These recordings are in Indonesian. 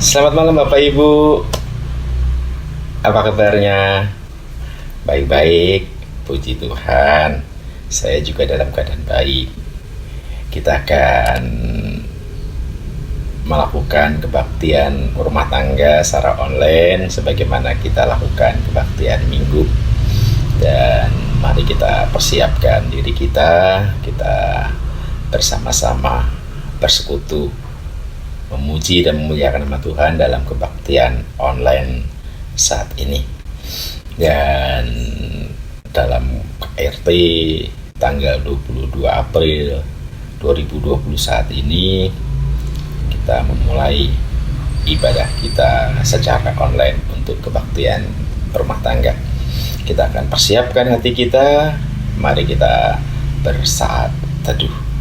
Selamat malam Bapak Ibu, apa kabarnya? Baik-baik, puji Tuhan. Saya juga dalam keadaan baik. Kita akan melakukan kebaktian rumah tangga secara online sebagaimana kita lakukan kebaktian minggu. Dan mari kita persiapkan diri kita bersama-sama bersekutu memuji dan memuliakan nama Tuhan dalam kebaktian online saat ini. Dan dalam KRT tanggal 22 April 2020 saat ini kita memulai ibadah kita secara online untuk kebaktian rumah tangga. Kita akan persiapkan hati kita, mari kita bersaat teduh.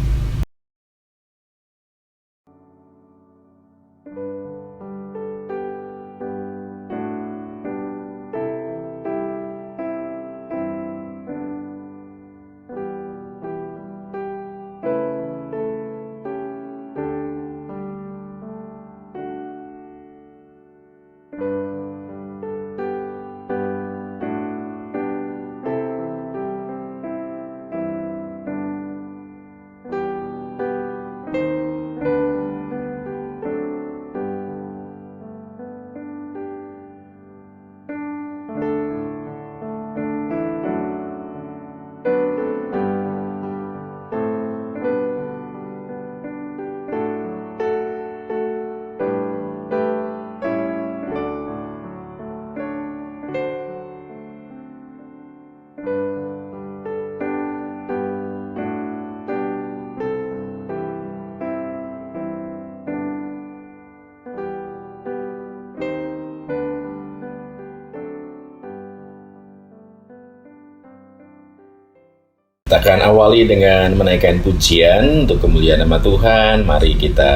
Kita akan awali dengan menaikkan pujian untuk kemuliaan nama Tuhan. Mari kita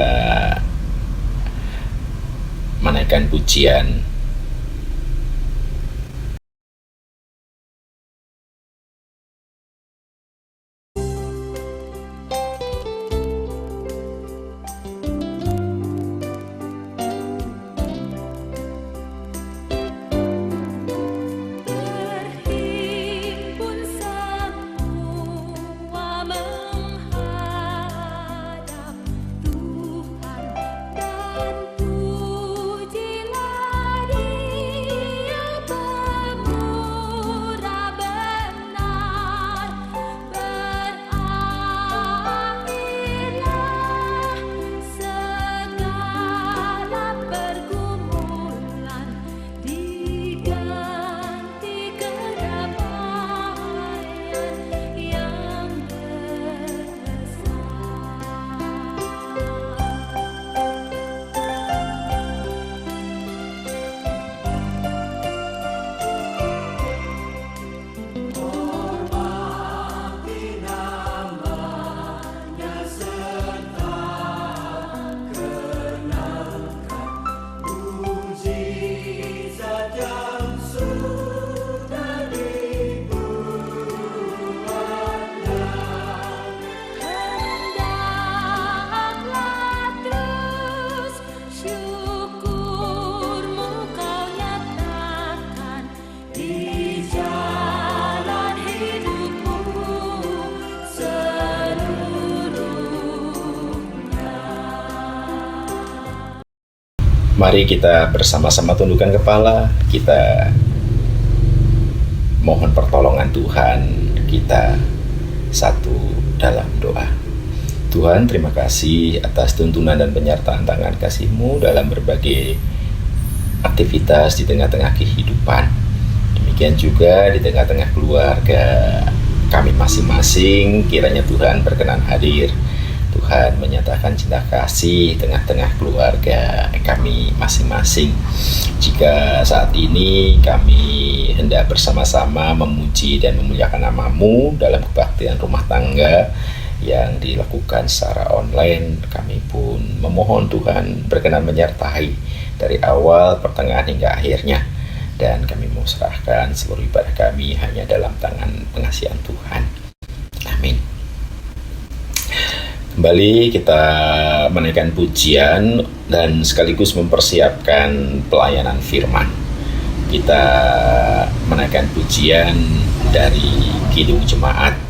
menaikkan pujian. Mari kita bersama-sama tundukkan kepala, kita mohon pertolongan Tuhan, kita satu dalam doa. Tuhan, terima kasih atas tuntunan dan penyertaan tangan kasih-Mu dalam berbagai aktivitas di tengah-tengah kehidupan. Demikian juga di tengah-tengah keluarga kami masing-masing, kiranya Tuhan berkenan hadir. Tuhan menyatakan cinta kasih tengah-tengah keluarga kami masing-masing. Jika saat ini kami hendak bersama-sama memuji dan memuliakan nama-Mu dalam kebaktian rumah tangga yang dilakukan secara online, kami pun memohon Tuhan berkenan menyertai dari awal, pertengahan hingga akhirnya. Dan kami mau serahkan seluruh ibadah kami hanya dalam tangan pengasihan Tuhan. Amin. Kembali kita menaikkan pujian dan sekaligus mempersiapkan pelayanan firman. Kita menaikkan pujian dari Kidung Jemaat.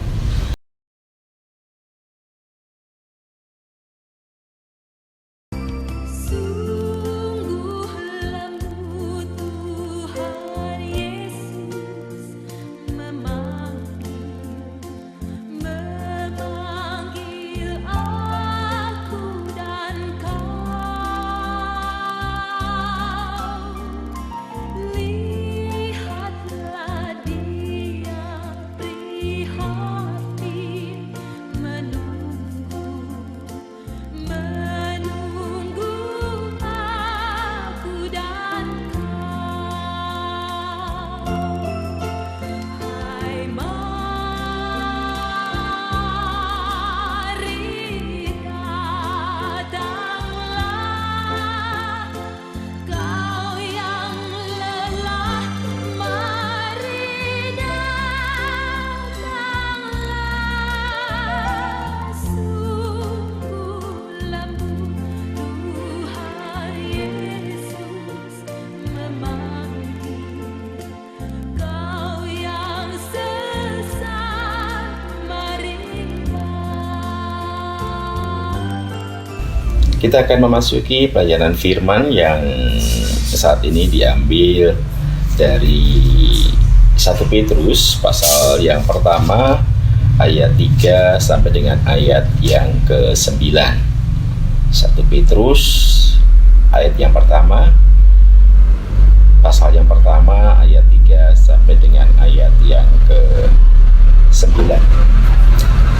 Kita akan memasuki pelayanan firman yang saat ini diambil dari 1 Petrus pasal yang pertama ayat 3 sampai dengan ayat yang ke-9. 1 Petrus ayat yang pertama, pasal yang pertama ayat 3 sampai dengan ayat yang ke-9.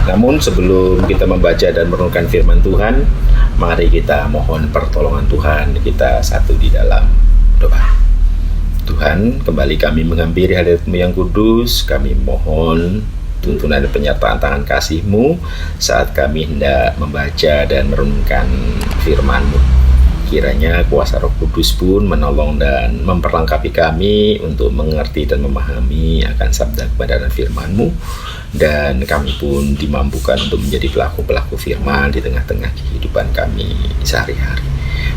Namun sebelum kita membaca dan merenungkan firman Tuhan, mari kita mohon pertolongan Tuhan. Kita satu di dalam doa. Tuhan, kembali kami menghampiri hadirat-Mu yang kudus. Kami mohon tuntunan dan penyertaan tangan kasih-Mu saat kami hendak membaca dan merenungkan firman-Mu. Kiranya kuasa Roh Kudus pun menolong dan memperlengkapi kami untuk mengerti dan memahami akan sabda kebenaran firman-Mu, dan kami pun dimampukan untuk menjadi pelaku-pelaku firman di tengah-tengah kehidupan kami sehari-hari.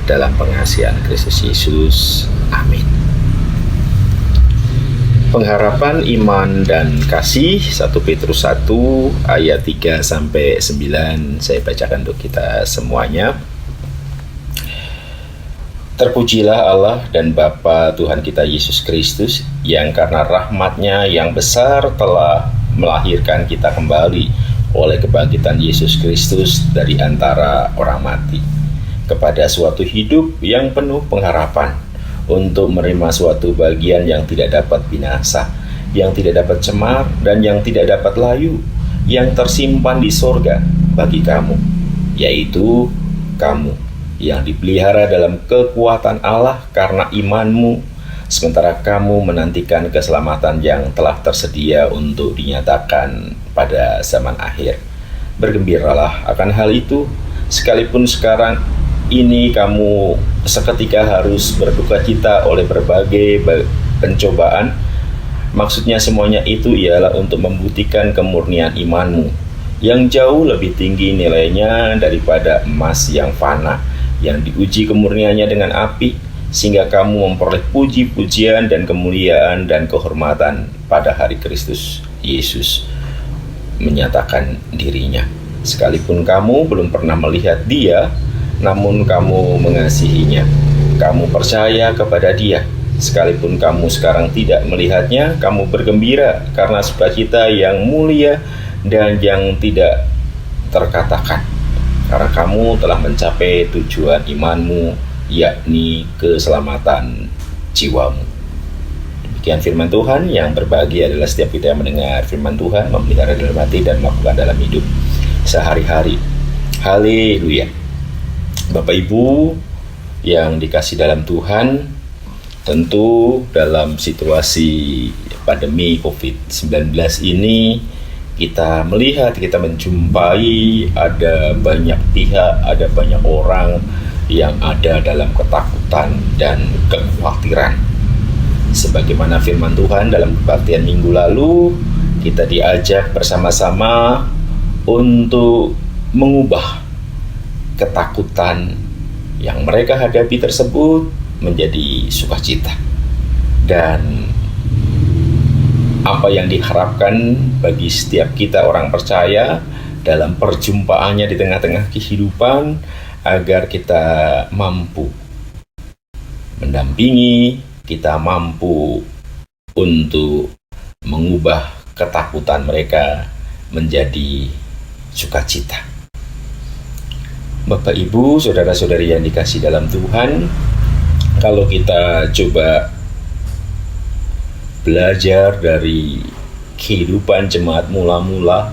Dalam pengasihan Kristus Yesus, amin. Pengharapan iman dan kasih, 1 Petrus 1 ayat 3 sampai 9. Saya bacakan untuk kita semuanya. Terpujilah Allah dan Bapa Tuhan kita Yesus Kristus, yang karena rahmat-Nya yang besar telah melahirkan kita kembali oleh kebangkitan Yesus Kristus dari antara orang mati, kepada suatu hidup yang penuh pengharapan, untuk menerima suatu bagian yang tidak dapat binasa, yang tidak dapat cemar, dan yang tidak dapat layu, yang tersimpan di sorga bagi kamu, yaitu kamu yang dipelihara dalam kekuatan Allah karena imanmu, sementara kamu menantikan keselamatan yang telah tersedia untuk dinyatakan pada zaman akhir. Bergembiralah akan hal itu, sekalipun sekarang ini kamu seketika harus berduka cita oleh berbagai pencobaan. Maksudnya semuanya itu ialah untuk membuktikan kemurnian imanmu, yang jauh lebih tinggi nilainya daripada emas yang fana, yang diuji kemurniannya dengan api, sehingga kamu memperoleh puji-pujian dan kemuliaan dan kehormatan pada hari Kristus Yesus menyatakan dirinya. Sekalipun kamu belum pernah melihat Dia, namun kamu mengasihinya. Kamu percaya kepada Dia. Sekalipun kamu sekarang tidak melihatnya, kamu bergembira karena sukacita yang mulia dan yang tidak terkatakan, karena kamu telah mencapai tujuan imanmu, yakni keselamatan jiwamu. Demikian firman Tuhan. Yang berbahagia adalah setiap kita yang mendengar firman Tuhan, memelihara dalam hati dan melakukan dalam hidup sehari-hari. Haleluya. Bapak Ibu yang dikasih dalam Tuhan, tentu dalam situasi pandemi COVID-19 ini, kita melihat, kita menjumpai ada banyak pihak, ada banyak orang yang ada dalam ketakutan dan kekhawatiran. Sebagaimana firman Tuhan dalam kebaktian minggu lalu, kita diajak bersama-sama untuk mengubah ketakutan yang mereka hadapi tersebut menjadi sukacita. Dan apa yang diharapkan bagi setiap kita orang percaya dalam perjumpaannya di tengah-tengah kehidupan, agar kita mampu mendampingi, kita mampu untuk mengubah ketakutan mereka menjadi sukacita. Bapak, Ibu, saudara-saudari yang dikasihi dalam Tuhan, kalau kita coba belajar dari kehidupan jemaat mula-mula,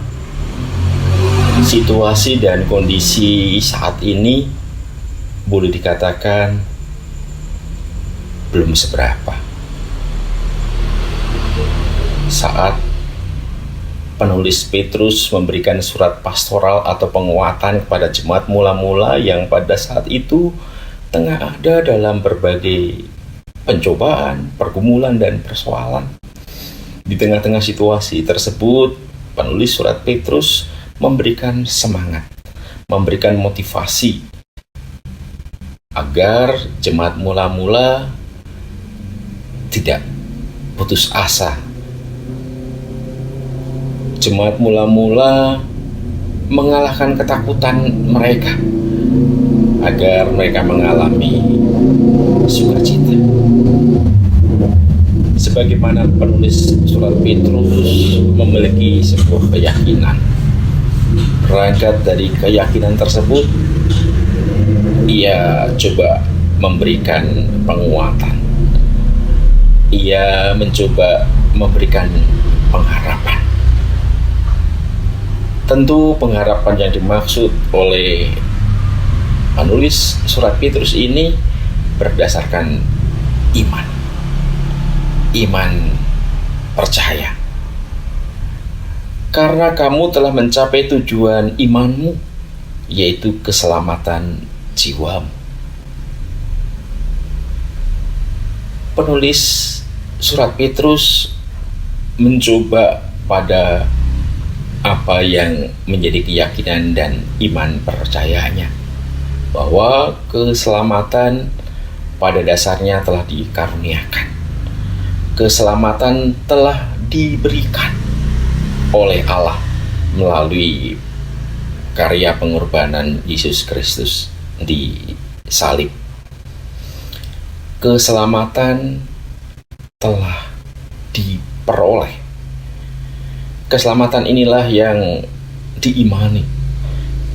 situasi dan kondisi saat ini boleh dikatakan belum seberapa. Saat penulis Petrus memberikan surat pastoral atau penguatan kepada jemaat mula-mula yang pada saat itu tengah ada dalam berbagai pencobaan, pergumulan, dan persoalan. Di tengah-tengah situasi tersebut, penulis surat Petrus memberikan semangat, memberikan motivasi agar jemaat mula-mula tidak putus asa. Jemaat mula-mula mengalahkan ketakutan mereka agar mereka mengalami sukacita. Sebagaimana penulis surat Petrus memiliki sebuah keyakinan, berangkat dari keyakinan tersebut ia coba memberikan penguatan. Ia mencoba memberikan pengharapan. Tentu pengharapan yang dimaksud oleh penulis surat Petrus ini berdasarkan iman. Iman percaya. Karena kamu telah mencapai tujuan imanmu, yaitu keselamatan jiwamu. Penulis surat Petrus mencoba pada apa yang menjadi keyakinan dan iman percayanya, bahwa keselamatan pada dasarnya telah dikaruniakan. Keselamatan telah diberikan oleh Allah melalui karya pengorbanan Yesus Kristus di salib. Keselamatan telah diperoleh. Keselamatan inilah yang diimani.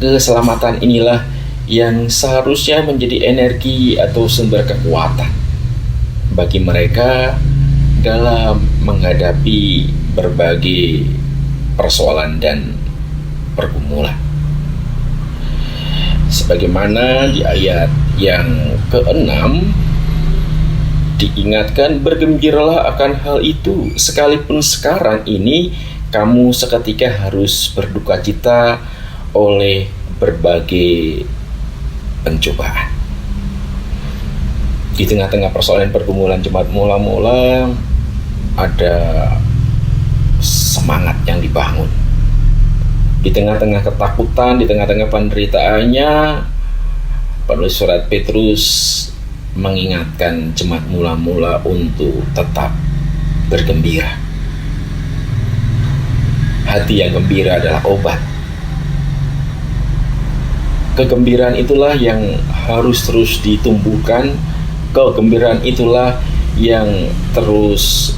Keselamatan inilah yang seharusnya menjadi energi atau sumber kekuatan bagi mereka dalam menghadapi berbagai persoalan dan pergumulan. Sebagaimana di ayat yang ke-6 diingatkan, bergembiralah akan hal itu, sekalipun sekarang ini kamu seketika harus berduka cita oleh berbagai pencobaan. Di tengah-tengah persoalan pergumulan jemaat mula-mula, ada semangat yang dibangun. Di tengah-tengah ketakutan, di tengah-tengah penderitaannya, penulis surat Petrus mengingatkan jemaat mula-mula untuk tetap bergembira. Hati yang gembira adalah obat. Kegembiraan itulah yang harus terus ditumbuhkan. Kegembiraan itulah yang terus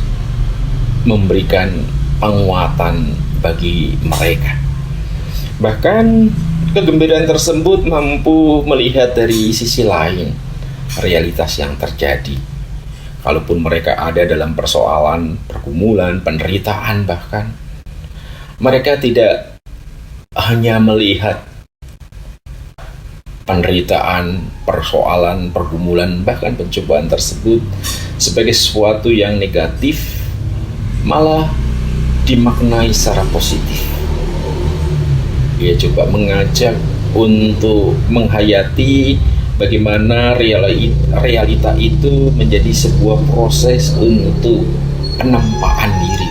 memberikan penguatan bagi mereka. Bahkan kegembiraan tersebut mampu melihat dari sisi lain realitas yang terjadi. Kalaupun mereka ada dalam persoalan, pergumulan, penderitaan bahkan, mereka tidak hanya melihat penderitaan, persoalan, pergumulan, bahkan pencobaan tersebut sebagai sesuatu yang negatif, malah dimaknai secara positif. Dia coba mengajak untuk menghayati bagaimana realita itu menjadi sebuah proses untuk penempaan diri,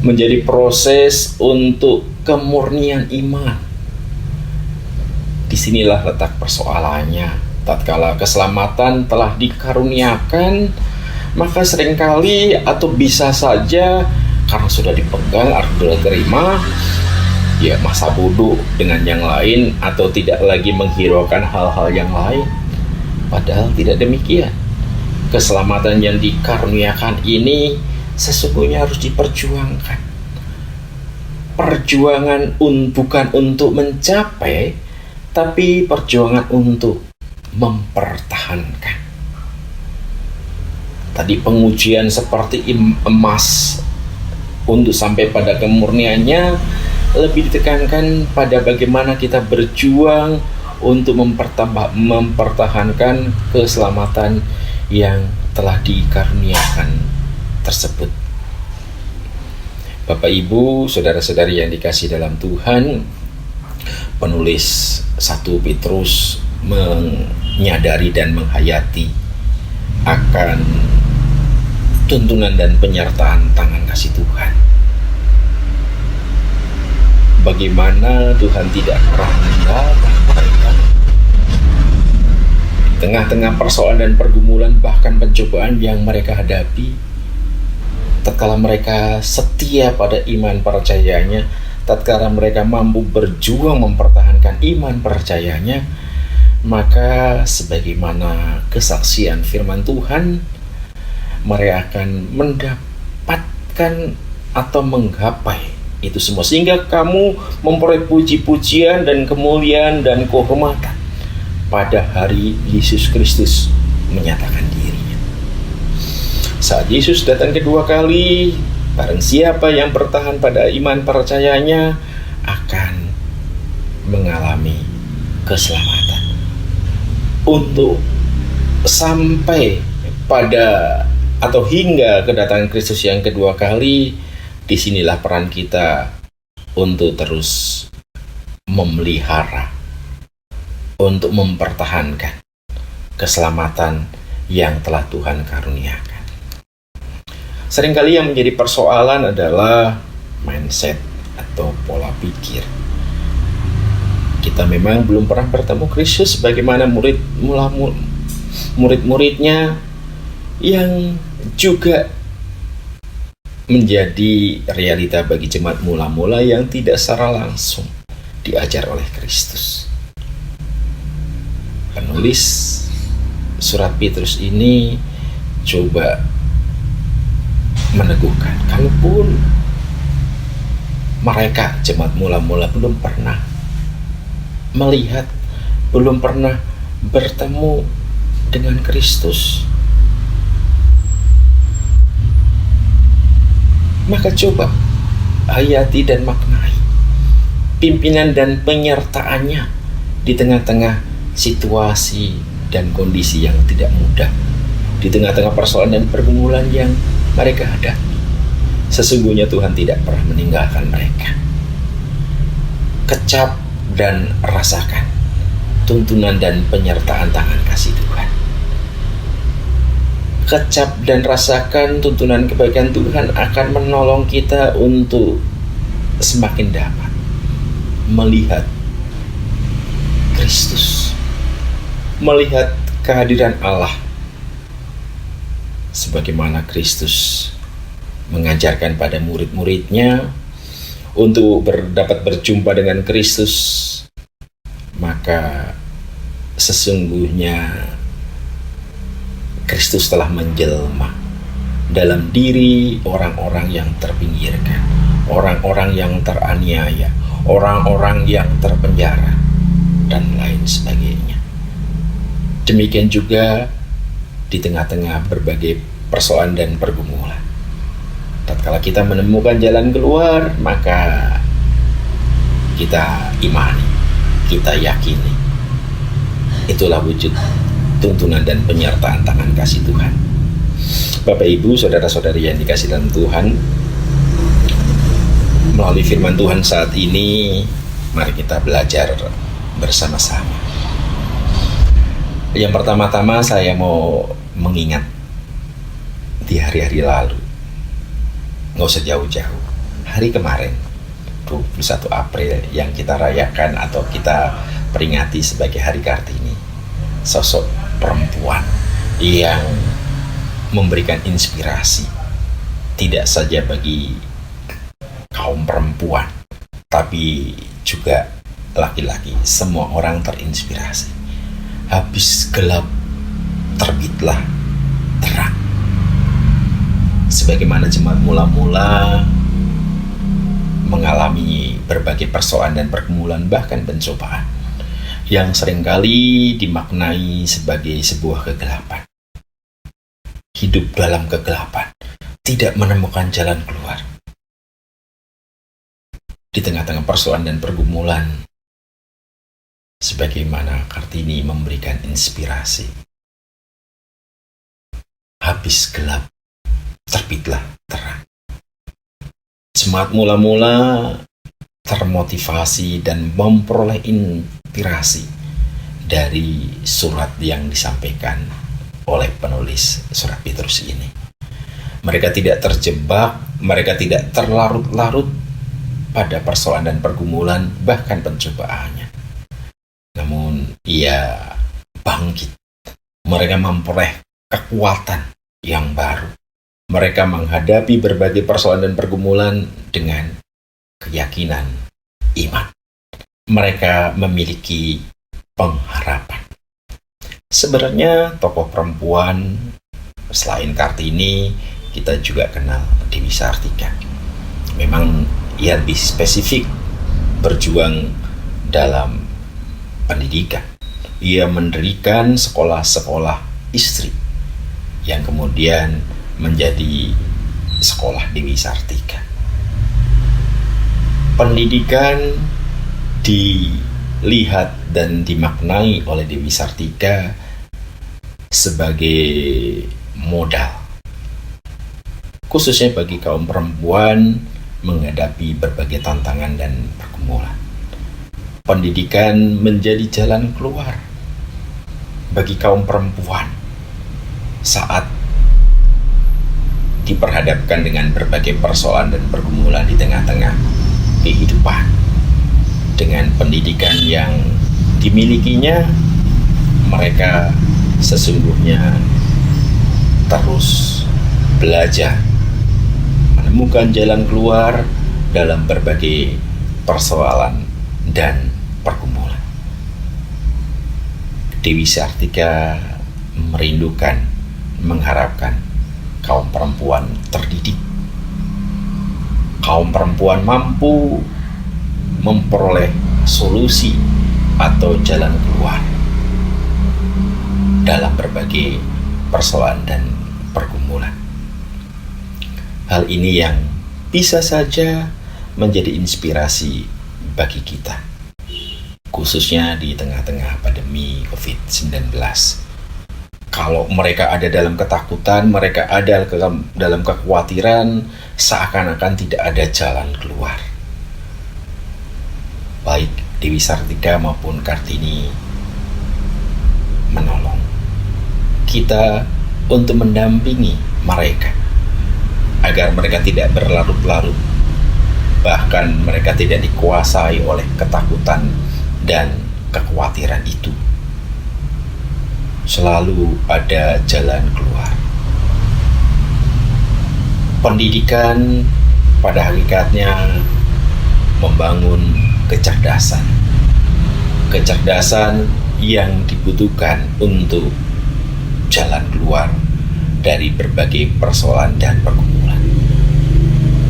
menjadi proses untuk kemurnian iman. Di disinilah letak persoalannya. Tatkala keselamatan telah dikaruniakan, maka seringkali atau bisa saja karena sudah dipegang atau sudah terima, ya masa bodoh dengan yang lain atau tidak lagi menghiraukan hal-hal yang lain. Padahal tidak demikian. Keselamatan yang dikaruniakan ini sesungguhnya harus diperjuangkan. Perjuangan bukan untuk mencapai, tapi perjuangan untuk mempertahankan. Tadi pengujian seperti emas untuk sampai pada kemurniannya lebih ditekankan pada bagaimana kita berjuang untuk mempertahankan keselamatan yang telah dikaruniakan tersebut. Bapak, Ibu, saudara-saudari yang dikasihi dalam Tuhan, penulis 1 Petrus menyadari dan menghayati akan tuntunan dan penyertaan tangan kasih Tuhan. Bagaimana Tuhan tidak pernah meninggalkan mereka di tengah-tengah persoalan dan pergumulan, bahkan pencobaan yang mereka hadapi. Tatkala mereka setia pada iman percayanya, tatkala mereka mampu berjuang mempertahankan iman percayanya, maka sebagaimana kesaksian firman Tuhan, mereka akan mendapatkan atau menggapai itu semua, sehingga kamu memperoleh puji-pujian dan kemuliaan dan kehormatan pada hari Yesus Kristus menyatakan dirinya. Saat Yesus datang kedua kali, barang siapa yang bertahan pada iman percayanya akan mengalami keselamatan. Untuk sampai pada atau hingga kedatangan Kristus yang kedua kali, disinilah peran kita untuk terus memelihara, untuk mempertahankan keselamatan yang telah Tuhan karuniakan. Seringkali yang menjadi persoalan adalah mindset atau pola pikir. Kita memang belum pernah bertemu Kristus sebagaimana murid-muridnya yang juga menjadi realita bagi jemaat mula-mula yang tidak secara langsung diajar oleh Kristus. Penulis surat Petrus ini coba meneguhkan, kalaupun mereka jemaat mula-mula belum pernah melihat, belum pernah bertemu dengan Kristus, maka coba hayati dan maknai pimpinan dan penyertaannya di tengah-tengah situasi dan kondisi yang tidak mudah, di tengah-tengah persoalan dan pergumulan yang mereka hadapi. Sesungguhnya Tuhan tidak pernah meninggalkan mereka. Kecap dan rasakan tuntunan dan penyertaan tangan kasih Tuhan. Kecap dan rasakan tuntunan kebaikan Tuhan akan menolong kita untuk semakin dapat melihat Kristus, melihat kehadiran Allah sebagaimana Kristus mengajarkan pada murid-muridnya untuk dapat berjumpa dengan Kristus. Maka sesungguhnya Kristus telah menjelma dalam diri orang-orang yang terpinggirkan, orang-orang yang teraniaya, orang-orang yang terpenjara, dan lain sebagainya. Demikian juga di tengah-tengah berbagai persoalan dan pergumulan. Tatkala kita menemukan jalan keluar, maka kita imani, kita yakini. Itulah wujud tuntunan dan penyertaan tangan kasih Tuhan. Bapak, Ibu, saudara-saudari yang dikasihi dalam Tuhan, melalui firman Tuhan saat ini, mari kita belajar bersama-sama. Yang pertama-tama saya mau mengingat di hari-hari lalu. Nggak usah jauh-jauh. Hari kemarin, 21 April yang kita rayakan atau kita peringati sebagai Hari Kartini. Sosok perempuan yang memberikan inspirasi tidak saja bagi kaum perempuan, tapi juga laki-laki. Semua orang terinspirasi. Habis gelap, terbitlah terang. Sebagaimana jemaat mula-mula mengalami berbagai persoalan dan pergumulan, bahkan pencobaan yang seringkali dimaknai sebagai sebuah kegelapan. Hidup dalam kegelapan, tidak menemukan jalan keluar. Di tengah-tengah persoalan dan pergumulan, sebagaimana Kartini memberikan inspirasi. Habis gelap, terbitlah terang. Jemaat mula-mula termotivasi dan memperoleh inspirasi dari surat yang disampaikan oleh penulis surat Petrus ini. Mereka tidak terjebak, mereka tidak terlarut-larut pada persoalan dan pergumulan, bahkan pencobaannya. Namun ia bangkit. Mereka memperoleh kekuatan yang baru. Mereka menghadapi berbagai persoalan dan pergumulan dengan keyakinan iman. Mereka memiliki pengharapan. Sebenarnya tokoh perempuan selain Kartini, kita juga kenal Dewi Sartika. Memang ia lebih spesifik berjuang dalam pendidikan. Ia mendirikan sekolah-sekolah istri yang kemudian menjadi sekolah Dewi Sartika. Pendidikan dilihat dan dimaknai oleh Dewi Sartika sebagai modal, khususnya bagi kaum perempuan menghadapi berbagai tantangan dan pergumulan. Pendidikan menjadi jalan keluar bagi kaum perempuan saat diperhadapkan dengan berbagai persoalan dan pergumulan di tengah-tengah kehidupan. Dengan pendidikan yang dimilikinya, mereka sesungguhnya terus belajar menemukan jalan keluar dalam berbagai persoalan dan pergumulan. Dewi Sartika merindukan, mengharapkan kaum perempuan terdidik, kaum perempuan mampu memperoleh solusi atau jalan keluar dalam berbagai persoalan dan pergumulan. Hal ini yang bisa saja menjadi inspirasi bagi kita, khususnya di tengah-tengah pandemi COVID-19. Kalau mereka ada dalam ketakutan, mereka ada dalam kekhawatiran, seakan-akan tidak ada jalan keluar. Baik Dewi Sartika maupun Kartini menolong kita untuk mendampingi mereka agar mereka tidak berlarut-larut, bahkan mereka tidak dikuasai oleh ketakutan dan kekhawatiran itu. Selalu ada jalan keluar. Pendidikan pada hakikatnya membangun kecerdasan. Kecerdasan yang dibutuhkan untuk jalan keluar dari berbagai persoalan dan pergumulan.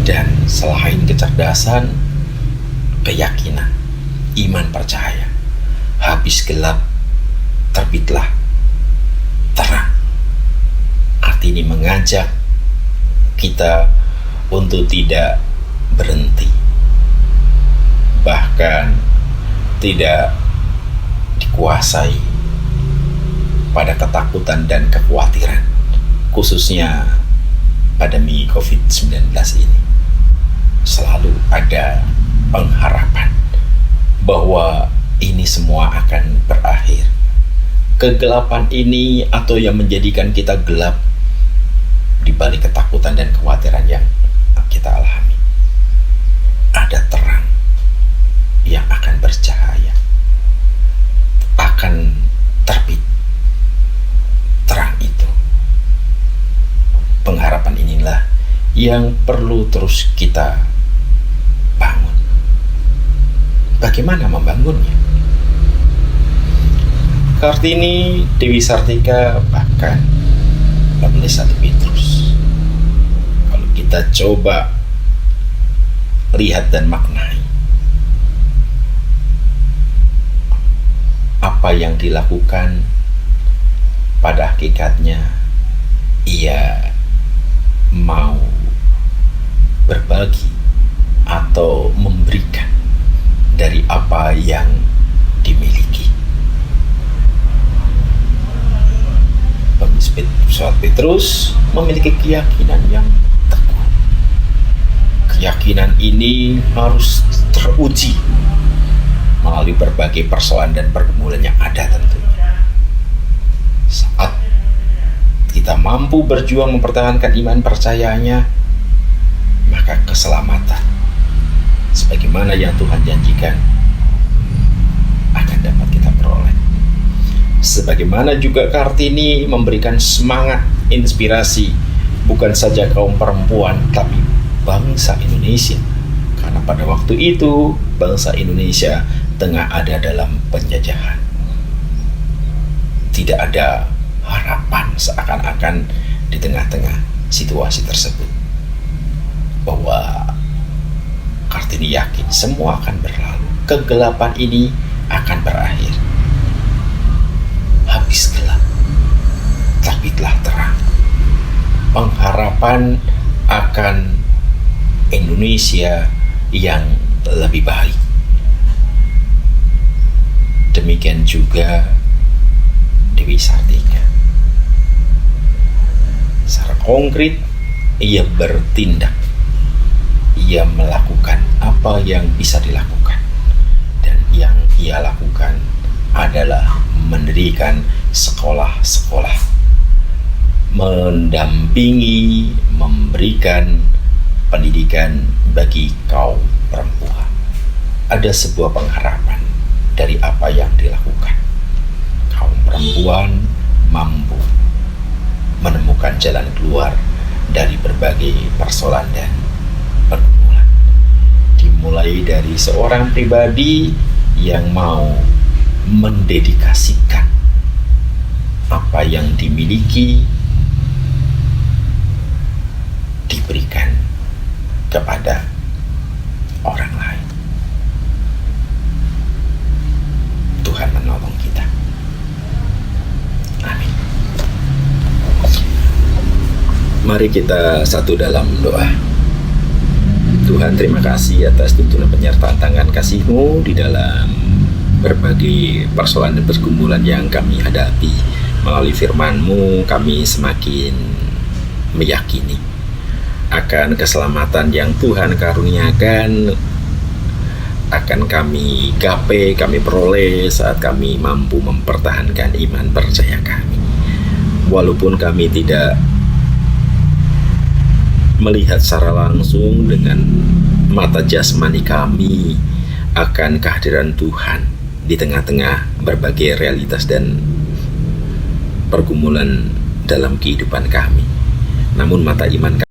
Dan selain kecerdasan, keyakinan, iman percaya. Habis gelap, terbitlah terang. Kartini mengajak kita untuk tidak berhenti, bahkan tidak dikuasai pada ketakutan dan kekhawatiran, khususnya pandemi COVID-19 ini. Selalu ada pengharapan bahwa ini semua akan berakhir. Kegelapan ini atau yang menjadikan kita gelap di balik ketakutan dan kekhawatiran yang kita alami, ada terang yang akan bercahaya. akan terbit terang itu. Pengharapan inilah yang perlu terus kita bangun. Bagaimana membangunnya? Kartini Dewi Sartika bahkan menulis 1 Petrus. Kalau kita coba lihat dan maknai apa yang dilakukan, pada hakikatnya ia mau berbagi atau memberikan dari apa yang dimiliki. Saat Petrus memiliki keyakinan yang teguh. Keyakinan ini harus teruji melalui berbagai persoalan dan pergumulan yang ada tentunya. Saat kita mampu berjuang mempertahankan iman percayanya, maka keselamatan sebagaimana yang Tuhan janjikan akan dapat kita peroleh. Sebagaimana juga Kartini memberikan semangat, inspirasi bukan saja kaum perempuan tapi bangsa Indonesia, karena pada waktu itu bangsa Indonesia tengah ada dalam penjajahan. Tidak ada harapan, seakan-akan di tengah-tengah situasi tersebut bahwa Kartini yakin semua akan berlalu, kegelapan ini akan berakhir. Habis gelap, terbitlah terang. Pengharapan akan Indonesia yang lebih baik. Demikian juga Dewi Sartika. Secara konkret, ia bertindak. Ia melakukan apa yang bisa dilakukan. Dan yang ia lakukan adalah mendirikan sekolah-sekolah, mendampingi, memberikan pendidikan bagi kaum perempuan. Ada sebuah pengharapan dari apa yang dilakukan. Kaum perempuan mampu menemukan jalan keluar dari berbagai persoalan dan pergumulan. Dimulai dari seorang pribadi yang mau mendedikasikan apa yang dimiliki diberikan kepada orang lain. Tuhan menolong kita. Amin. Mari kita satu dalam doa. Tuhan, terima kasih atas tuntunan penyertaan tangan kasih-Mu di dalam berbagai persoalan dan pergumulan yang kami hadapi. Melalui firman-Mu kami semakin meyakini akan keselamatan yang Tuhan karuniakan akan kami gapai, kami peroleh saat kami mampu mempertahankan iman percaya kami. Walaupun kami tidak melihat secara langsung dengan mata jasmani kami akan kehadiran Tuhan di tengah-tengah berbagai realitas dan pergumulan dalam kehidupan kami. Namun mata iman kami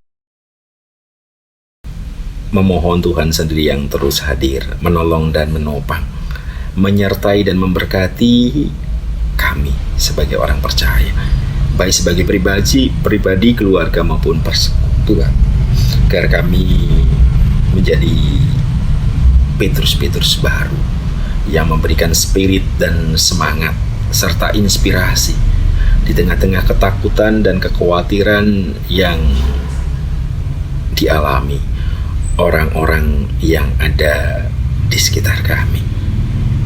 memohon Tuhan sendiri yang terus hadir, menolong dan menopang, menyertai dan memberkati kami sebagai orang percaya, baik sebagai pribadi, keluarga maupun persekutuan, agar kami menjadi Petrus-Petrus baru yang memberikan spirit dan semangat serta inspirasi di tengah-tengah ketakutan dan kekhawatiran yang dialami orang-orang yang ada di sekitar kami.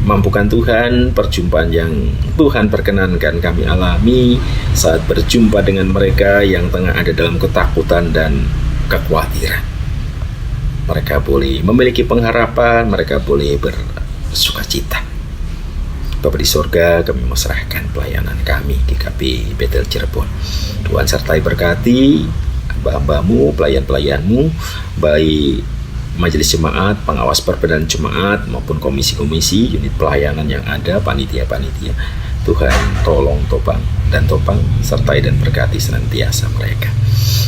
Mampukan Tuhan perjumpaan yang Tuhan perkenankan kami alami saat berjumpa dengan mereka yang tengah ada dalam ketakutan dan kekhawatiran. Mereka boleh memiliki pengharapan, mereka boleh bersukacita. Bapa di sorga, kami menyerahkan pelayanan kami GKP Bethel Cirebon. Tuhan sertai berkati hamba-hambamu, pelayan-pelayanmu, baik majelis jemaat, pengawas perbedaan jemaat, maupun komisi-komisi, unit pelayanan yang ada, panitia-panitia. Tuhan tolong topang sertai dan berkati senantiasa mereka.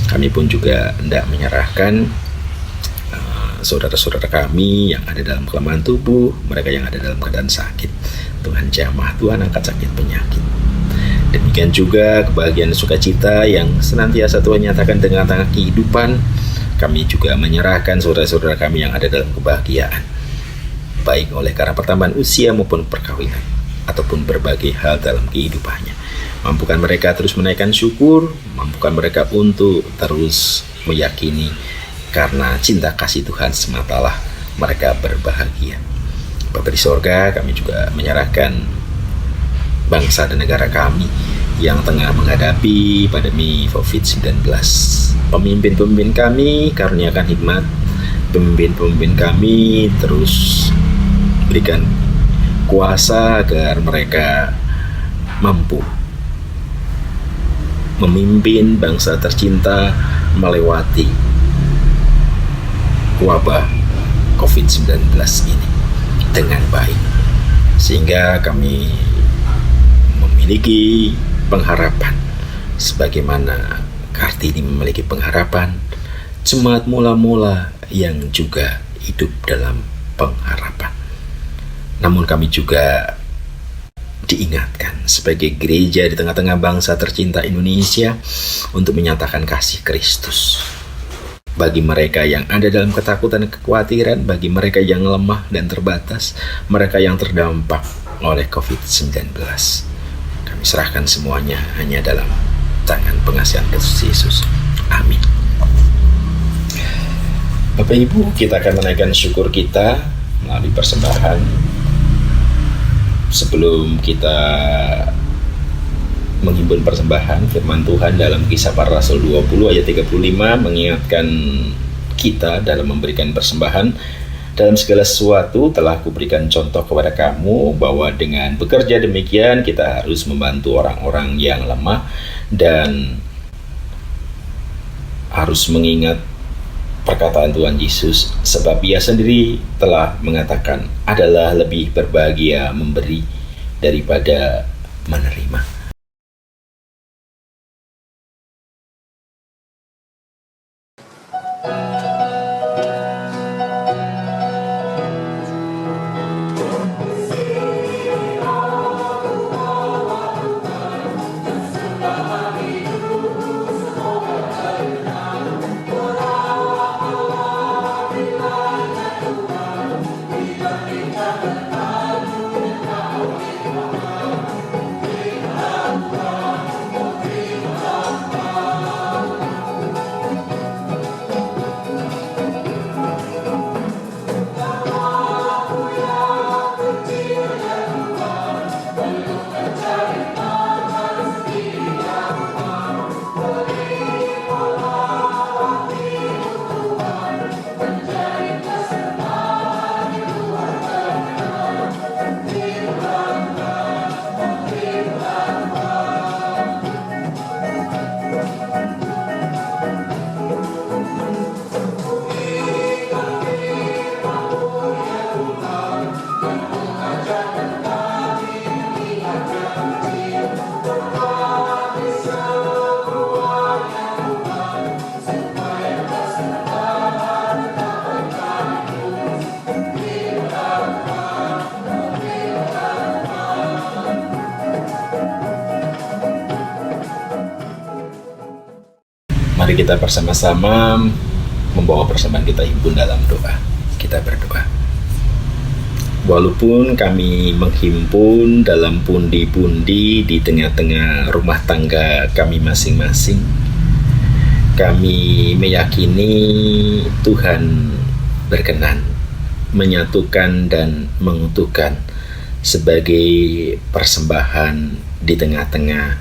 Kami pun juga hendak menyerahkan saudara-saudara kami yang ada dalam kelemahan tubuh, mereka yang ada dalam keadaan sakit. Tuhan jamah, Tuhan angkat sakit penyakit. Demikian juga kebahagiaan sukacita yang senantiasa Tuhan nyatakan dengan tengah kehidupan. Kami juga menyerahkan saudara-saudara kami yang ada dalam kebahagiaan, baik oleh karena pertambahan usia maupun perkawinan, ataupun berbagai hal dalam kehidupannya. Mampukan mereka terus menaikkan syukur, mampukan mereka untuk terus meyakini karena cinta kasih Tuhan sematalah mereka berbahagia. Bapa di sorga, kami juga menyerahkan bangsa dan negara kami yang tengah menghadapi pandemi COVID-19. Pemimpin-pemimpin kami karuniakan hikmat, pemimpin-pemimpin kami terus berikan kuasa agar mereka mampu memimpin bangsa tercinta melewati wabah COVID-19 ini dengan baik, sehingga kami memiliki pengharapan sebagaimana Kartini memiliki pengharapan, jemaat mula-mula yang juga hidup dalam pengharapan. Namun kami juga diingatkan sebagai gereja di tengah-tengah bangsa tercinta Indonesia untuk menyatakan kasih Kristus bagi mereka yang ada dalam ketakutan dan kekhawatiran, bagi mereka yang lemah dan terbatas, mereka yang terdampak oleh COVID-19. Kami serahkan semuanya hanya dalam tangan pengasihan Kristus Yesus. Amin. Bapak Ibu, kita akan menaikkan syukur kita melalui persembahan. Sebelum kita menghimpun persembahan, firman Tuhan dalam Kisah Para Rasul 20 ayat 35 mengingatkan kita dalam memberikan persembahan. Dalam segala sesuatu telah kuberikan contoh kepada kamu bahwa dengan bekerja demikian kita harus membantu orang-orang yang lemah dan harus mengingat perkataan Tuhan Yesus, sebab Ia sendiri telah mengatakan adalah lebih berbahagia memberi daripada menerima. Mari kita bersama-sama membawa persembahan kita himpun dalam doa. Kita berdoa. Walaupun kami menghimpun dalam pundi-pundi di tengah-tengah rumah tangga kami masing-masing, kami meyakini Tuhan berkenan menyatukan dan mengutuhkan sebagai persembahan di tengah-tengah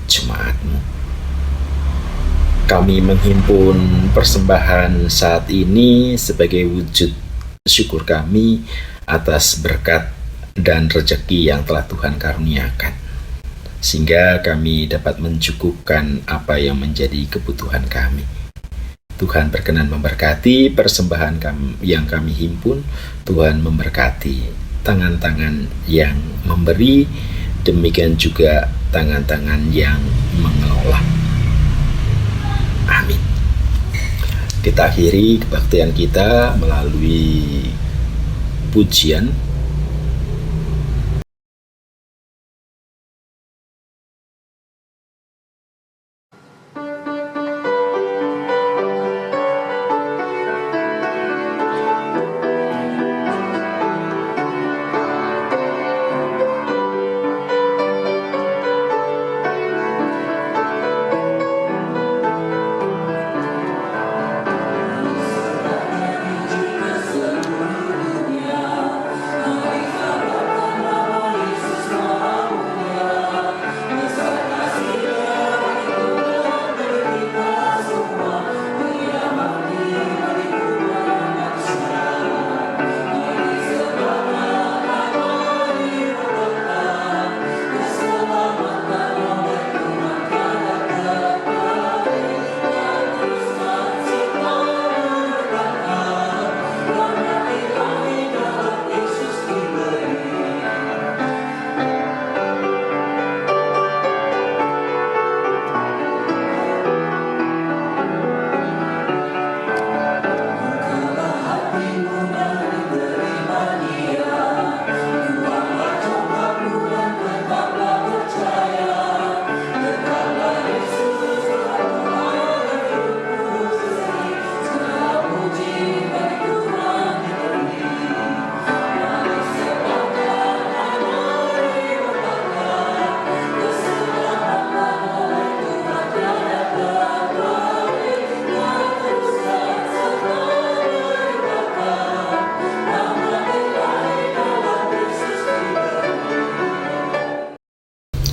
jemaat-Mu. Kami menghimpun persembahan saat ini sebagai wujud syukur kami atas berkat dan rezeki yang telah Tuhan karuniakan, sehingga kami dapat mencukupkan apa yang menjadi kebutuhan kami. Tuhan berkenan memberkati persembahan yang kami himpun. Tuhan memberkati tangan-tangan yang memberi, demikian juga tangan-tangan yang mengelola. Amin. Kita akhiri kebaktian kita melalui pujian.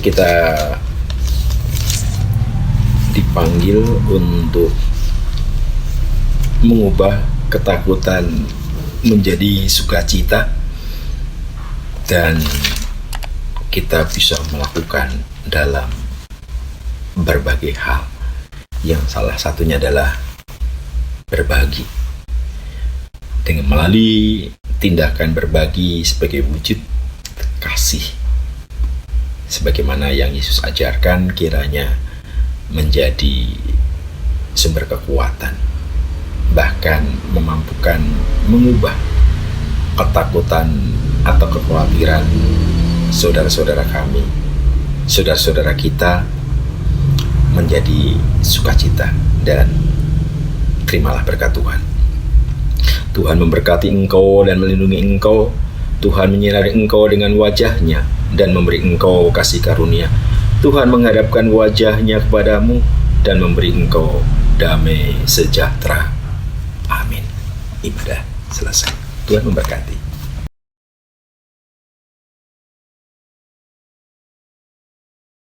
Kita dipanggil untuk mengubah ketakutan menjadi sukacita, dan kita bisa melakukan dalam berbagai hal, yang salah satunya adalah berbagi, dengan melalui tindakan berbagi sebagai wujud kasih. Sebagaimana yang Yesus ajarkan, kiranya menjadi sumber kekuatan, bahkan memampukan mengubah ketakutan atau kekhawatiran saudara-saudara kami, saudara-saudara kita, menjadi sukacita. Dan terimalah berkat Tuhan. Tuhan memberkati engkau dan melindungi engkau. Tuhan menyinari engkau dengan wajah-Nya dan memberi engkau kasih karunia. Tuhan menghadapkan wajah-Nya kepadamu dan memberi engkau damai sejahtera. Amin. Ibadah selesai. Tuhan memberkati.